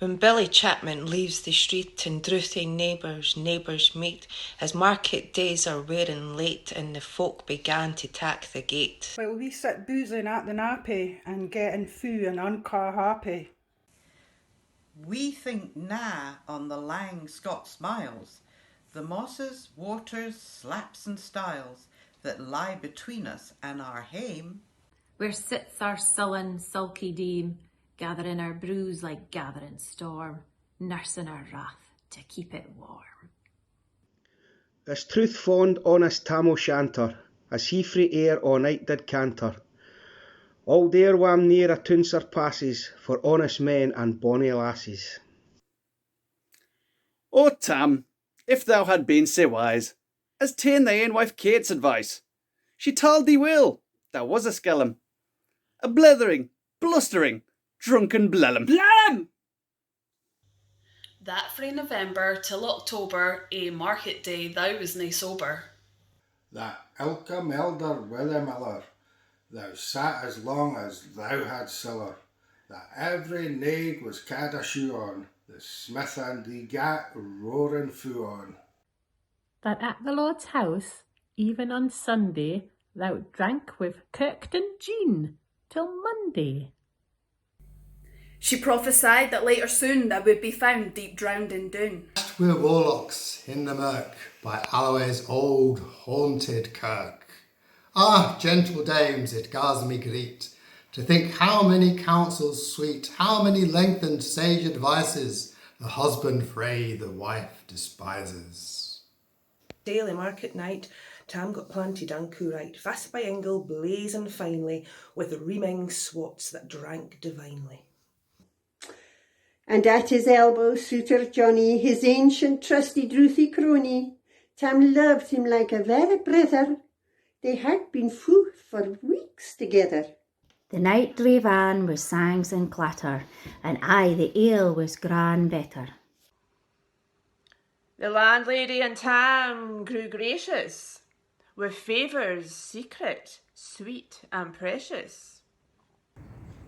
When Billy Chapman leaves the street and drouthy neighbours meet, his market days are wearing late and the folk began to tack the gate. While we sit boozing at the nappy and getting foo and uncar happy. We think na on the lang Scots miles, the mosses, waters, slaps and stiles that lie between us and our hame. Where sits our sullen, sulky dame, gathering our brews like gathering storm, nursing our wrath to keep it warm. This truth fond honest Tam O'Shanter, as he frae air all night did canter, all dare wham near a tune surpasses for honest men and bonny lasses. O Tam, if thou had been sae wise as ta'en thy ain wife Kate's advice, she told thee well thou was a skellum, a blethering, blustering, drunken blellum. Blellum! That frae November till October, market day thou was nae sober. That ilka melder with a miller, thou sat as long as thou had siller, that every naig was cad a shoe on, the smith and the gat roaring foo on. That at the Lord's house, even on Sunday, thou drank with Kirkton Jean till Monday. She prophesied that later soon thou would be found deep drowned in Doon. We're warlocks in the murk by Alloway's old haunted kirk. Ah, gentle dames, it gars me greet to think how many counsels sweet, how many lengthened sage advices the husband frae the wife despises. Daily market night, Tam got planted unco right, fast by Ingle blazing finely, with reaming swots that drank divinely. And at his elbow, Suitor Johnny, his ancient trusty drouthy crony, Tam loved him like a very brother. They had been fou for weeks together. The night drave on with sangs and clatter, and aye the ale was gran better. The landlady and Tam grew gracious, with favours secret, sweet and precious.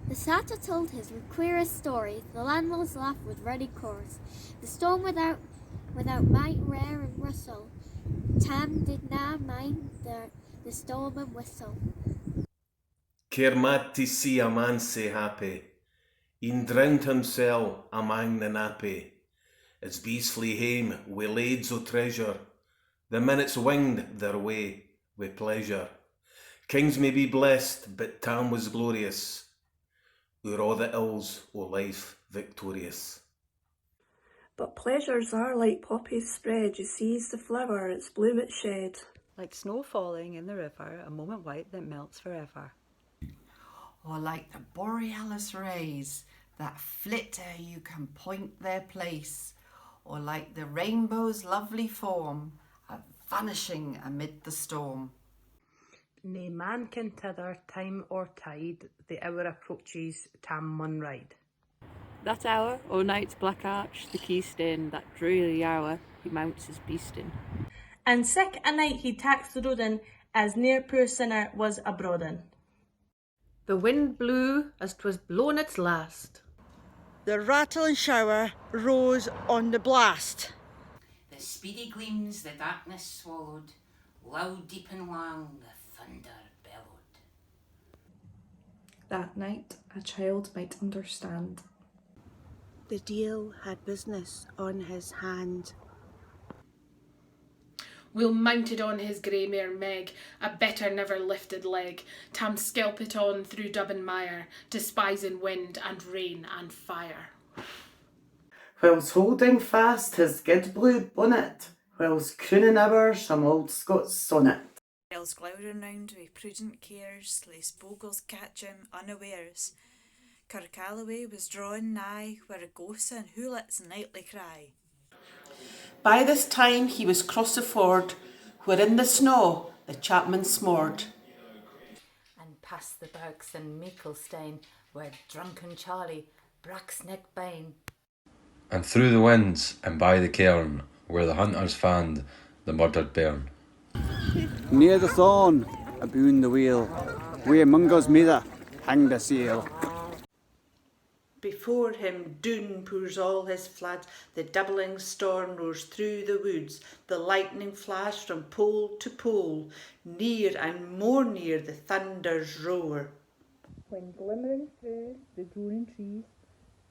The satyr told his queerest story, the landlord's laugh with ready chorus, the storm without might rare and rustle. Tam did na mind the storm and whistle. Care mad to see a man sae happy, e'en drowned himsel amang the nappy. As bees flee hame wi' lades o' treasure, the minutes winged their way wi' pleasure. Kings may be blessed, but Tam was glorious, o'er all the ills o' life victorious. But pleasures are like poppies spread, you seize the flower, its bloom it shed. Like snow falling in the river, a moment white that melts forever. Or like the borealis rays that flit ere you can point their place, or like the rainbow's lovely form, vanishing amid the storm. Nae man can tether time or tide, the hour approaches Tam mun ride. That hour, o' night's black arch, the keystone, that dreary hour, he mounts his beastin'. And sick a night he taxed the roadin, as near poor sinner was abroadin. The wind blew as 'twas blown its last. The rattling shower rose on the blast. The speedy gleams the darkness swallowed, loud, deep and long the thunder bellowed. That night a child might understand. The deil had business on his hand. Will mounted on his grey mare Meg, a better never lifted leg. Tam skelpit on through dub and mire, despising wind and rain and fire. Whilst holding fast his gid blue bonnet, whilst crooning ever some old Scots sonnet. Whilst glowering round with prudent cares, lest bogles catch him unawares. Kirkalloway was drawing nigh, where a ghost and hoolits nightly cry. By this time he was cross the ford, where in the snow the chapman smored. And past the bergs and Meeklestein, where drunken Charlie Bracksneck bane. And through the winds and by the cairn, where the hunters fand the murdered bairn. Near the thorn, aboon the wheel, where Mungo's mither hanged a sail. Before Before him doon pours all his flood, the doubling storm roars through the woods, the lightning flash from pole to pole, near and more near the thunder's roar. When glimmering through the groaning trees,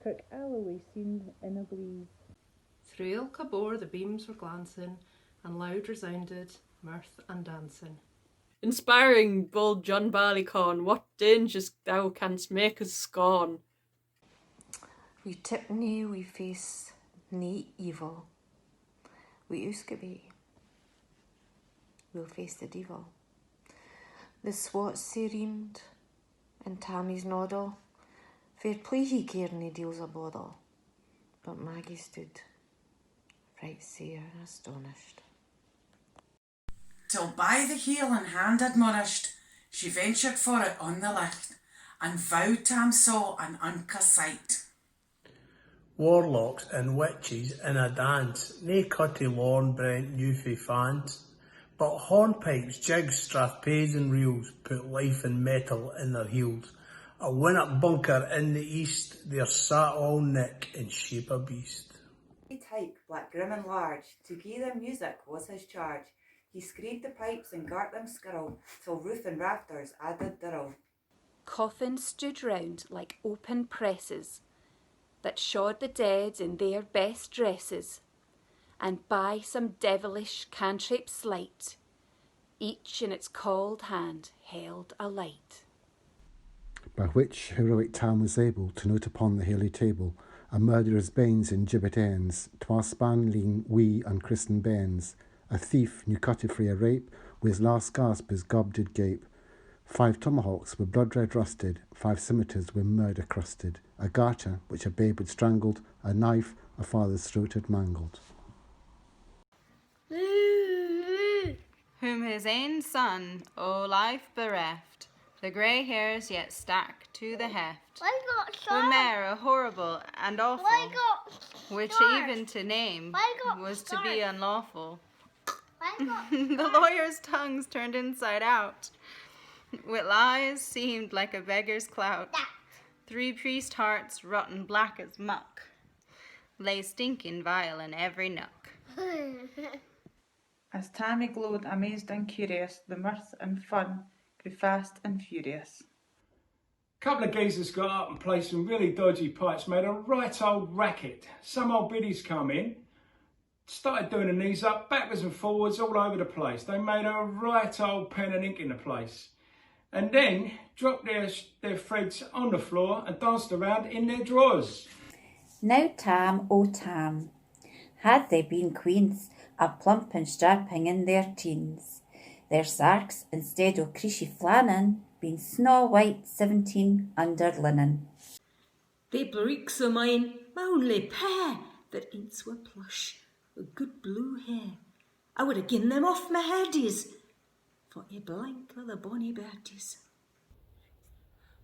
Kirk Alloway seemed in a blaze. Through ilka bore the beams were glancing, and loud resounded mirth and dancing. Inspiring, bold John Barleycorn, what dangers thou canst make us scorn. We tip nae, we face nae evil. We uska be, we'll face the devil. The swats sae reamed, and Tammy's noddle, fair play he cared nae deals a boddle. But Maggie stood, right sair astonished. Till by the heel and hand admonished, she ventured for it on the licht, and vowed Tam saw an unca sight. Warlocks and witches in a dance, nae cutty lorn brent newfie fans, but hornpipes, jigs, strathpays and reels put life and metal in their heels. A win-up bunker in the east, there sat all Nick in shape a beast. He tyke, black grim and large, to gie them music was his charge. He screed the pipes and gart them skirl, till roof and rafters added dirl. Coffins stood round like open presses, that shod the dead in their best dresses, and by some devilish cantrip sleight, each in its cauld hand held a light. By which heroic Tam was able to note upon the holy table a murderer's banes and gibbet ends, twa spanling wee unchristened bairns, a thief new cutty frae a rape, wi' his last gasp his gob did gape. 5 tomahawks were blood red rusted, 5 scimitars were murder crusted, a garter which a babe had strangled, a knife a father's throat had mangled. Whom his ain son, o life bereft, the grey hairs yet stack to the heft, were mair horrible and awful, which even to name was to be unlawful. The lawyers' tongues turned inside out, with lies seemed like a beggar's clout. 3 priest hearts, rotten black as muck, lay stinking vile in every nook. As Tammy glowed amazed and curious, the mirth and fun grew fast and furious. Couple of geezers got up and played some really dodgy pipes, made a right old racket. Some old biddies come in, started doing the knees up, backwards and forwards, all over the place. They made a right old pen and ink in the place. And then dropped their threads on the floor and danced around in their drawers. Now Tam, oh Tam, had they been queens, a plump and strapping in their teens, their sarks, instead o' creashy flannin, been snaw white 17 under linen. They breeks o' mine, my only pair, that ain't were plush, with good blue hair. I would have given them off my headies, for a blank o' the bonny birdies.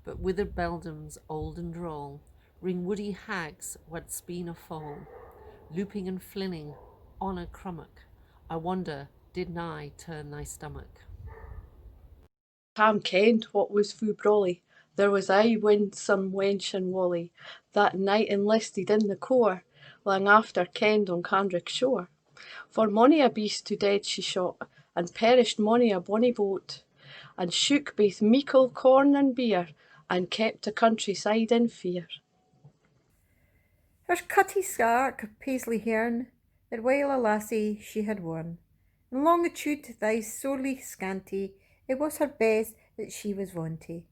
But withered beldams old and droll, ring woody hags what's been a fall, looping and flinning on a crummock, I wonder did nigh turn thy stomach. Tam kenned what was fu brawly. There was aye winsome wench and Wally, that night enlisted in the corps, lang after kenned on Candrick shore. For mony a beast to dead she shot, and perished mony a bonny boat, and shook baith meikle corn and beer, and kept the countryside in fear. Her cutty scark of paisley hern, that while a lassie she had worn, in longitude thy sorely scanty, it was her best that she was vaunty.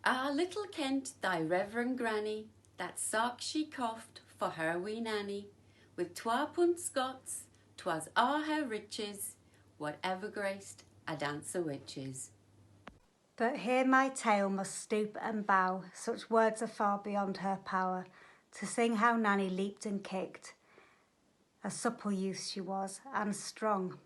Ah, little kent thy reverend granny, that sock she coughed for her wee Nanny, with 2 pund Scots, 'twas a' her riches, whatever graced a dance o' witches. But here my tale must stoop and bow, such words are far beyond her power, to sing how Nanny leaped and kicked. A supple youth she was, and strong.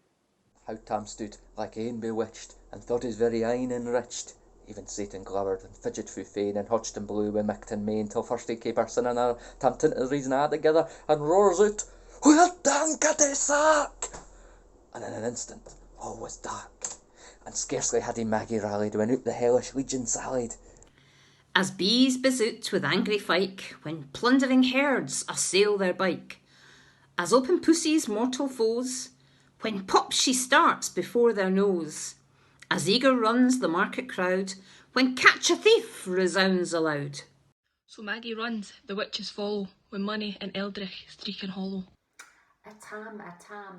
How Tam stood like ane bewitched, and thought his very een enriched. Even Satan glowered and fidget fu fain, and hotched and blew wi' micht and main, till first he cape her son and her, Tam tinted reason a' together, and roars out, "Well done, cutty sack!" And in an instant all was dark, and scarcely had he Maggie rallied, when out the hellish legion sallied. As bees bezoot with angry fyke, when plundering herds assail their bike. As open pussy's mortal foes, when pop she starts before their nose. As eager runs the market crowd, when catch a thief resounds aloud. So Maggie runs, the witches follow, with money and Eldrich streaking hollow. A tam,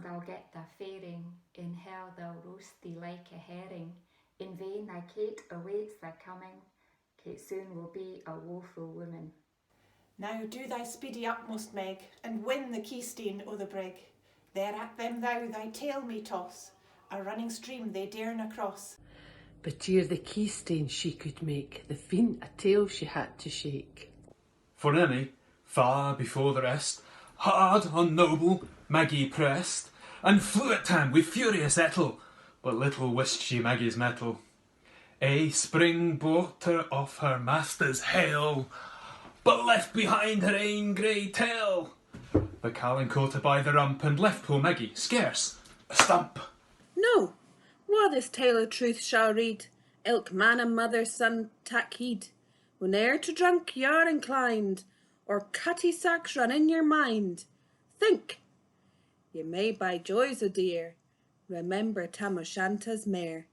thou'll get thy faring, in hell they'll roast thee like a herring. In vain thy Kate awaits thy coming, Kate soon will be a woeful woman. Now do thy speedy utmost, Meg, and win the keystane o' the brig. There at them thou thy tail may toss, a running stream they darena cross. But ere the keystane she could make, the fiend a tail she had to shake. For any, far before the rest, hard on noble Maggie pressed, and flew at Tam with furious ettle, but little wist she Maggie's mettle. A spring brought her off her master's hail, but left behind her ain grey tail. The Callan caught her by the rump, and left poor Maggie scarce a stump. No, wha this tale of truth shall read, ilk man and mother's son tak heed. Whene'er to drunk y'are inclined, or cutty sacks run in your mind, think, ye may buy joys o' dear, remember Tam O'Shanter's mare.